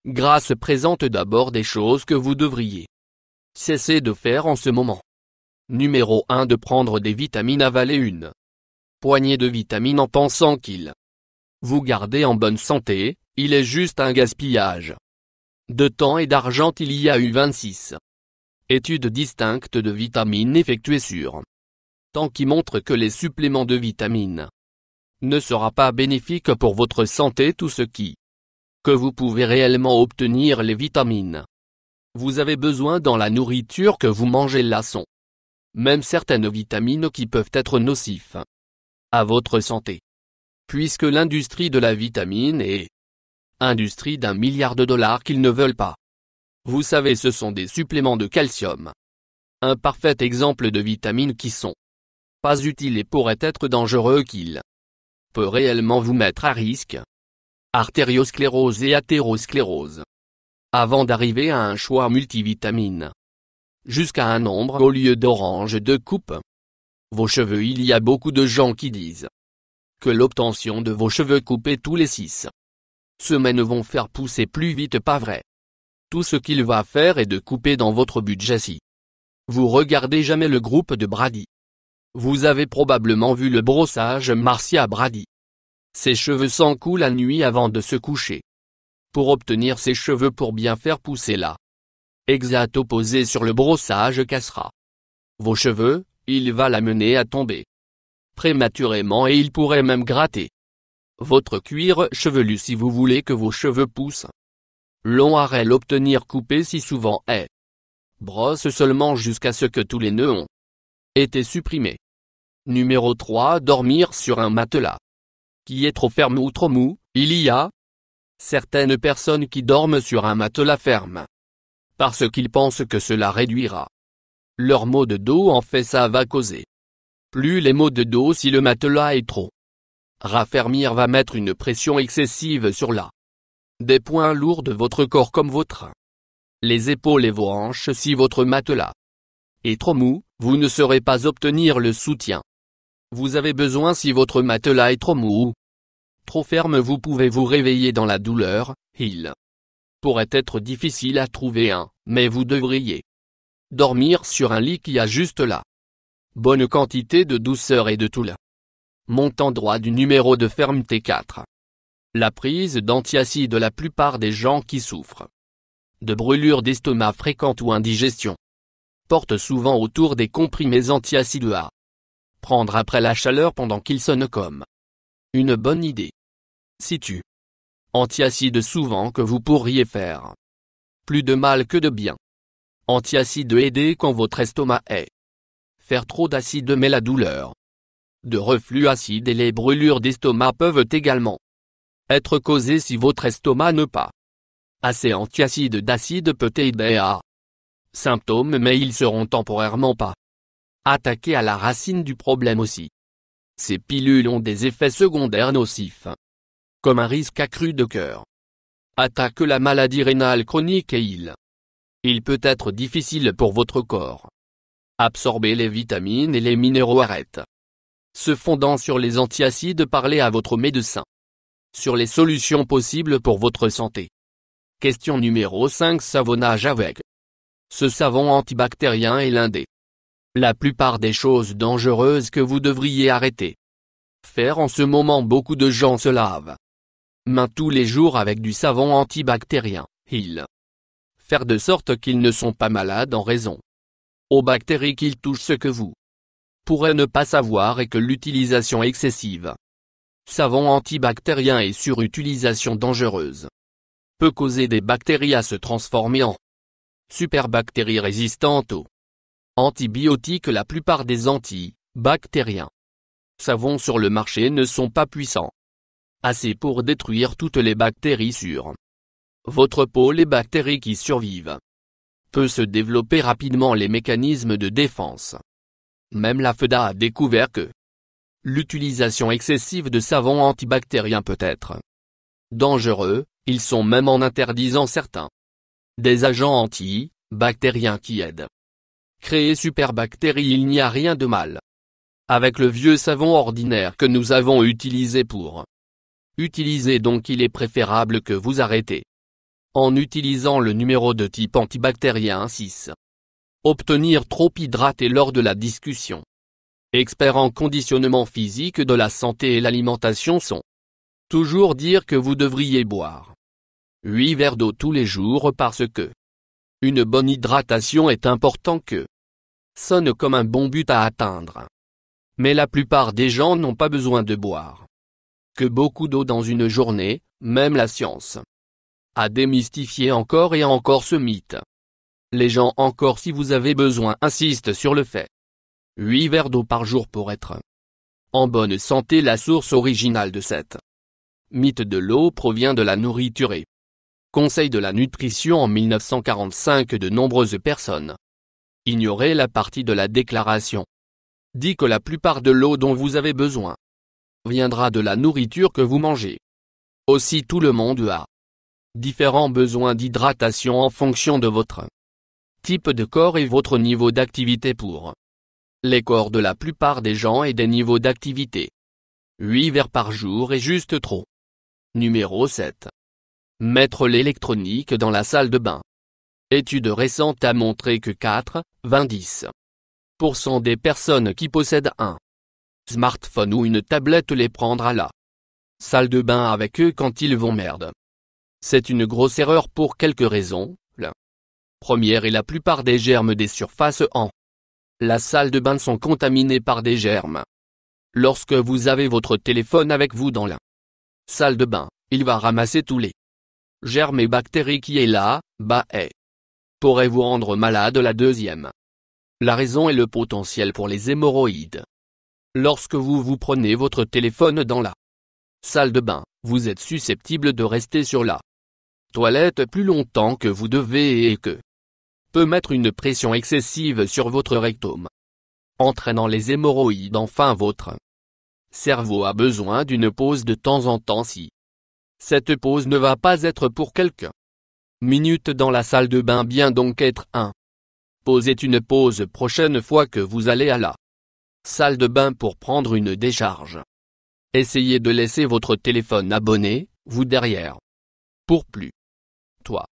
Grâce présente d'abord des choses que vous devriez cesser de faire en ce moment. Numéro 1. De prendre des vitamines. Avaler une poignée de vitamines en pensant qu'il vous garder en bonne santé, il est juste un gaspillage de temps et d'argent. Il y a eu 26 études distinctes de vitamines effectuées sur temps qui montrent que les suppléments de vitamines ne sera pas bénéfique pour votre santé. Tout ce que vous pouvez réellement obtenir les vitamines vous avez besoin dans la nourriture que vous mangez là sont même certaines vitamines qui peuvent être nocifs à votre santé. Puisque l'industrie de la vitamine est industrie d'1 milliard de dollars qu'ils ne veulent pas. Vous savez, ce sont des suppléments de calcium. Un parfait exemple de vitamines qui sont pas utiles et pourraient être dangereux, qu'il peut réellement vous mettre à risque. Artériosclérose et athérosclérose. Avant d'arriver à un choix multivitamine jusqu'à un nombre au lieu d'orange de coupe. Vos cheveux. Il y a beaucoup de gens qui disent que l'obtention de vos cheveux coupés tous les 6 semaines vont faire pousser plus vite. Pas vrai. Tout ce qu'il va faire est de couper dans votre budget. Si vous regardez jamais le groupe de Brady, vous avez probablement vu le brossage Marcia Brady. Ses cheveux s'en coulent la nuit avant de se coucher. Pour obtenir ses cheveux pour bien faire pousser la exact opposé sur le brossage cassera vos cheveux, il va l'amener à tomber prématurément et il pourrait même gratter votre cuir chevelu. Si vous voulez que vos cheveux poussent long à l'obtenir coupé si souvent est brosse seulement jusqu'à ce que tous les nœuds ont été supprimés. Numéro 3. Dormir sur un matelas qui est trop ferme ou trop mou. Il y a certaines personnes qui dorment sur un matelas ferme parce qu'ils pensent que cela réduira leur maux de dos. En fait, ça va causer plus les maux de dos. Si le matelas est trop raffermir va mettre une pression excessive sur des points lourds de votre corps comme les épaules et vos hanches. Si votre matelas est trop mou, vous ne saurez pas obtenir le soutien vous avez besoin. Si votre matelas est trop mou ou trop ferme, vous pouvez vous réveiller dans la douleur. Il pourrait être difficile à trouver mais vous devriez dormir sur un lit qui a juste la bonne quantité de douceur et de tout le montant droit du numéro de fermeté. 4. La prise d'antiacides. La plupart des gens qui souffrent de brûlures d'estomac fréquentes ou indigestion portent souvent autour des comprimés antiacides à prendre après la chaleur pendant qu'ils sonnent comme une bonne idée. Si tu antiacides souvent que vous pourriez faire plus de mal que de bien. Antiacides aider quand votre estomac est faire trop d'acide, mais la douleur de reflux acide et les brûlures d'estomac peuvent également être causées si votre estomac n'a pas assez antiacide. D'acide peut aider à symptômes, mais ils seront temporairement pas attaqués à la racine du problème aussi. Ces pilules ont des effets secondaires nocifs, comme un risque accru de cœur, attaque la maladie rénale chronique et il peut être difficile pour votre corps absorber les vitamines et les minéraux. Arrête se fondant sur les antiacides. Parlez à votre médecin sur les solutions possibles pour votre santé. Question numéro 5. Savonnage avec ce savon antibactérien est l'un des la plupart des choses dangereuses que vous devriez arrêter faire en ce moment. Beaucoup de gens se lavent mains tous les jours avec du savon antibactérien. Faire de sorte qu'ils ne sont pas malades en raison aux bactéries qu'ils touchent. Ce que vous pourrez ne pas savoir est que l'utilisation excessive savon antibactérien et surutilisation dangereuse peut causer des bactéries à se transformer en superbactéries résistantes aux antibiotiques. La plupart des antibactériens savons sur le marché ne sont pas puissants assez pour détruire toutes les bactéries sur votre peau. Les bactéries qui survivent peuvent se développer rapidement les mécanismes de défense. Même la FDA a découvert que l'utilisation excessive de savon antibactérien peut être dangereux. Ils sont même en interdisant certains des agents antibactériens qui aident créer superbactéries. Il n'y a rien de mal avec le vieux savon ordinaire que nous avons utilisé pour utiliser, donc il est préférable que vous arrêtez en utilisant le numéro de type antibactérien 6. Obtenir trop hydraté lors de la discussion. Experts en conditionnement physique de la santé et l'alimentation sont. Toujours dire que vous devriez boire 8 verres d'eau tous les jours parce que une bonne hydratation est important que sonne comme un bon but à atteindre. Mais la plupart des gens n'ont pas besoin de boire que beaucoup d'eau dans une journée, même la science a démystifié encore et encore ce mythe. Les gens encore si vous avez besoin insistent sur le fait. 8 verres d'eau par jour pour être en bonne santé. La source originale de cette mythe de l'eau provient de la nourriture et Conseil de la nutrition en 1945. De nombreuses personnes ignoraient la partie de la déclaration dit que la plupart de l'eau dont vous avez besoin viendra de la nourriture que vous mangez. Aussi tout le monde a différents besoins d'hydratation en fonction de votre type de corps et votre niveau d'activité. Pour les corps de la plupart des gens et des niveaux d'activité, 8 verres par jour est juste trop. Numéro 7. Mettre l'électronique dans la salle de bain. Étude récente a montré que 90% des personnes qui possèdent un smartphone ou une tablette les prendre à la salle de bain avec eux quand ils vont merde. C'est une grosse erreur pour quelques raisons. La première est la plupart des germes des surfaces en la salle de bain sont contaminés par des germes. Lorsque vous avez votre téléphone avec vous dans la salle de bain, il va ramasser tous les germes et bactéries qui est là, et pourrait vous rendre malade. La deuxième, la raison est le potentiel pour les hémorroïdes. Lorsque vous prenez votre téléphone dans la salle de bain, vous êtes susceptible de rester sur la toilette plus longtemps que vous devez et que peut mettre une pression excessive sur votre rectum, entraînant les hémorroïdes. Enfin, votre cerveau a besoin d'une pause de temps en temps. Si cette pause ne va pas être pour quelques minutes dans la salle de bain, bien donc être un pause est une pause prochaine fois que vous allez à la salle de bain pour prendre une décharge. Essayez de laisser votre téléphone abonné, vous derrière. Pour plus. Toi.